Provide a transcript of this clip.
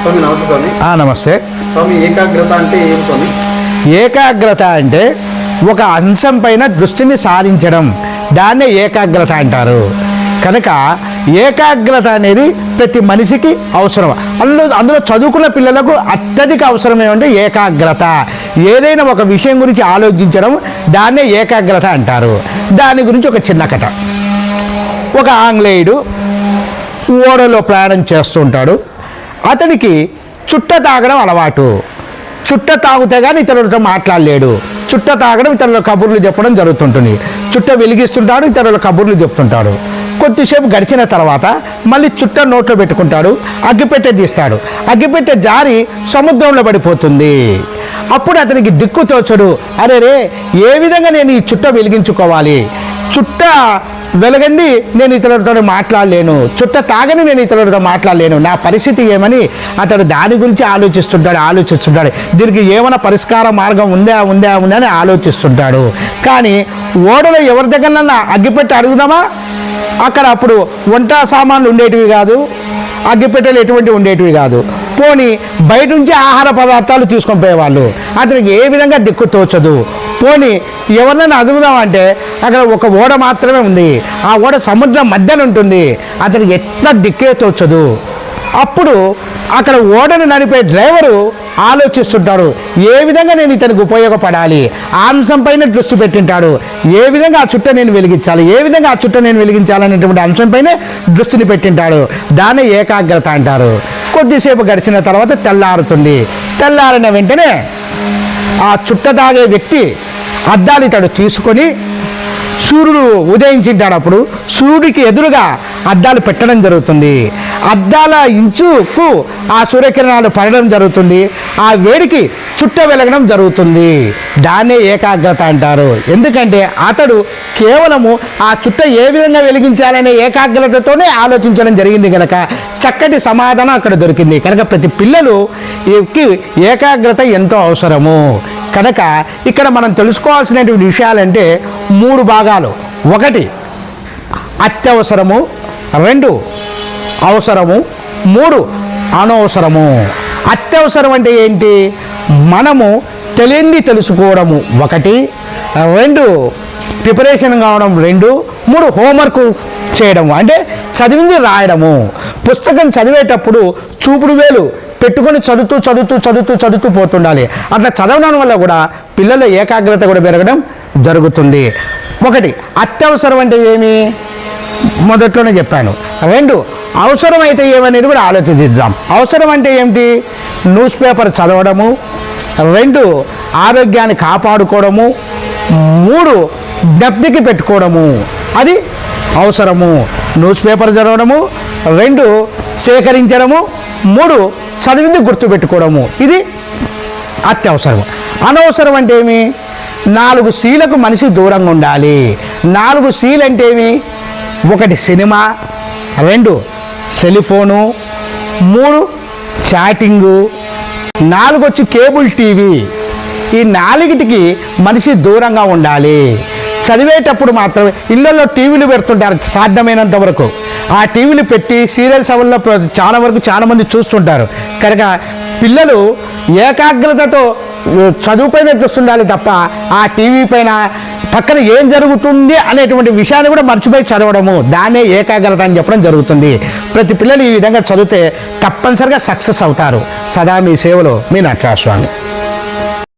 స్వామి నమస్తే స్వామి. నమస్తే స్వామి. ఏకాగ్రత అంటే ఏం స్వామి? ఏకాగ్రత అంటే ఒక అంశం పైన దృష్టిని సారించడం, దాన్నే ఏకాగ్రత అంటారు. కనుక ఏకాగ్రత అనేది ప్రతి మనిషికి అవసరం. అందులో చదువుకున్న పిల్లలకు అత్యధిక అవసరం ఏమంటే ఏకాగ్రత. ఏదైనా ఒక విషయం గురించి ఆలోచించడం, దాన్నే ఏకాగ్రత అంటారు. దాని గురించి ఒక చిన్న కథ. ఒక ఆంగ్లేయుడు ఓడలో ప్రయాణం చేస్తుంటాడు. అతనికి చుట్ట తాగడం అలవాటు. చుట్ట తాగితే కానీ ఇతరులతో మాట్లాడలేడు. చుట్ట తాగడం, ఇతరుల కబుర్లు చెప్పడం జరుగుతుంటుంది. చుట్ట వెలిగిస్తుంటాడు, ఇతరుల కబుర్లు చెప్తుంటాడు. కొద్దిసేపు గడిచిన తర్వాత మళ్ళీ చుట్ట నోట్లో పెట్టుకుంటాడు, అగ్గిపెట్టె తీస్తాడు. అగ్గిపెట్టె జారి సముద్రంలో పడిపోతుంది. అప్పుడు అతనికి దిక్కు తోచడు. అరే రే, ఏ విధంగా నేను ఈ చుట్ట వెలిగించుకోవాలి? చుట్ట వెలగండి నేను ఇతరులతో మాట్లాడలేను, చుట్ట తాగని నేను ఇతరులతో మాట్లాడలేను, నా పరిస్థితి ఏమని అతడు దాని గురించి ఆలోచిస్తుంటాడు. దీనికి ఏమైనా పరిష్కార మార్గం ఉందా అని ఆలోచిస్తుంటాడు. కానీ ఓడలో ఎవరి దగ్గరన్నా అగ్గిపెట్టి అడుగుదామా? అక్కడ అప్పుడు వంట సామాన్లు ఉండేటివి కాదు, అగ్గిపెట్టెలు ఎటువంటి ఉండేటివి కాదు. పోని బయట నుంచి ఆహార పదార్థాలు తీసుకొని పోయేవాళ్ళు. అతనికి ఏ విధంగా దిక్కు తోచదు. పోని ఎవరినైనా అదుగుదామంటే అక్కడ ఒక ఓడ మాత్రమే ఉంది. ఆ ఓడ సముద్రం మధ్యన ఉంటుంది. అతనికి ఎట్లా దిక్కే తోచదు. అప్పుడు అక్కడ ఓడను నడిపే డ్రైవరు ఆలోచిస్తుంటాడు, ఏ విధంగా నేను ఇతనికి ఉపయోగపడాలి. ఆ అంశం పైన దృష్టి పెట్టింటాడు. ఏ విధంగా ఆ చుట్ట నేను వెలిగించాలనేటువంటి అంశంపైనే దృష్టిని పెట్టింటాడు. దాన్ని ఏకాగ్రత అంటారు. కొద్దిసేపు గడిచిన తర్వాత తెల్లారుతుంది. తెల్లారిన వెంటనే ఆ చుట్ట తాగే వ్యక్తి అద్దాలు ఇతడు తీసుకొని, సూర్యుడు ఉదయించింటాడు. అప్పుడు సూర్యుడికి ఎదురుగా అద్దాలు పెట్టడం జరుగుతుంది. అద్దాల ఇంచుకు ఆ సూర్యకిరణాలు పడడం జరుగుతుంది. ఆ వేడికి చుట్ట వెలగడం జరుగుతుంది. దాన్నే ఏకాగ్రత అంటారు. ఎందుకంటే అతడు కేవలము ఆ చుట్ట ఏ విధంగా వెలిగించాలనే ఏకాగ్రతతోనే ఆలోచించడం జరిగింది కనుక చక్కటి సమాధానం అక్కడ దొరికింది. కనుక ప్రతి పిల్లలుకి ఏకాగ్రత ఎంతో అవసరము. కనుక ఇక్కడ మనం తెలుసుకోవాల్సినటువంటి విషయాలంటే 3 భాగాలు. 1 అత్యవసరము, 2 అవసరము, 3 అనవసరము. అత్యవసరం అంటే ఏంటి? మనము తెలియంది తెలుసుకోవడము 1, 2 ప్రిపరేషన్ కావడం 2, 3 హోంవర్క్ చేయడము అంటే చదివింది రాయడము. పుస్తకం చదివేటప్పుడు చూపుడు వేలు పెట్టుకొని చదువుతూ పోతుండాలి. అట్లా చదవడం వల్ల కూడా పిల్లల ఏకాగ్రత కూడా పెరగడం జరుగుతుంది. 1 అత్యవసరం అంటే ఏమి? మొదట్లోనే చెప్పాను. 2 అవసరం అయితే ఏమనేది కూడా ఆలోచించాం. అవసరం అంటే ఏమిటి? న్యూస్ పేపర్ చదవడము, 2 ఆరోగ్యాన్ని కాపాడుకోవడము, 3 జ్ఞప్తికి పెట్టుకోవడము. అది అవసరము. న్యూస్ పేపర్ చదవడము, 2 సేకరించడము, 3 చదివింది గుర్తుపెట్టుకోవడము. ఇది అత్యవసరం. అనవసరం అంటే ఏమి? 4 Cలకు మనిషి దూరంగా ఉండాలి. 4 Cలు అంటే ఏమి? 1 సినిమా, 2 సెల్ఫోను, 3 చాటింగు, 4 వచ్చి కేబుల్ టీవీ. ఈ 4టికి మనిషి దూరంగా ఉండాలి. చదివేటప్పుడు మాత్రమే ఇళ్లలో టీవీలు పెడుతుంటారు సాధ్యమైనంత వరకు. ఆ టీవీలు పెట్టి సీరియల్స్ అవల్లో చాలా మంది చూస్తుంటారు. కనుక పిల్లలు ఏకాగ్రతతో చదువుపైన చూస్తుండాలి తప్ప ఆ టీవీ పైన పక్కన ఏం జరుగుతుంది అనేటువంటి విషయాన్ని కూడా మర్చిపోయి చదవడము, దాన్నే ఏకాగ్రత అని చెప్పడం జరుగుతుంది. ప్రతి పిల్లలు ఈ విధంగా చదివితే తప్పనిసరిగా సక్సెస్ అవుతారు. సదా మీ సేవలో మీ నటరాజస్వామి.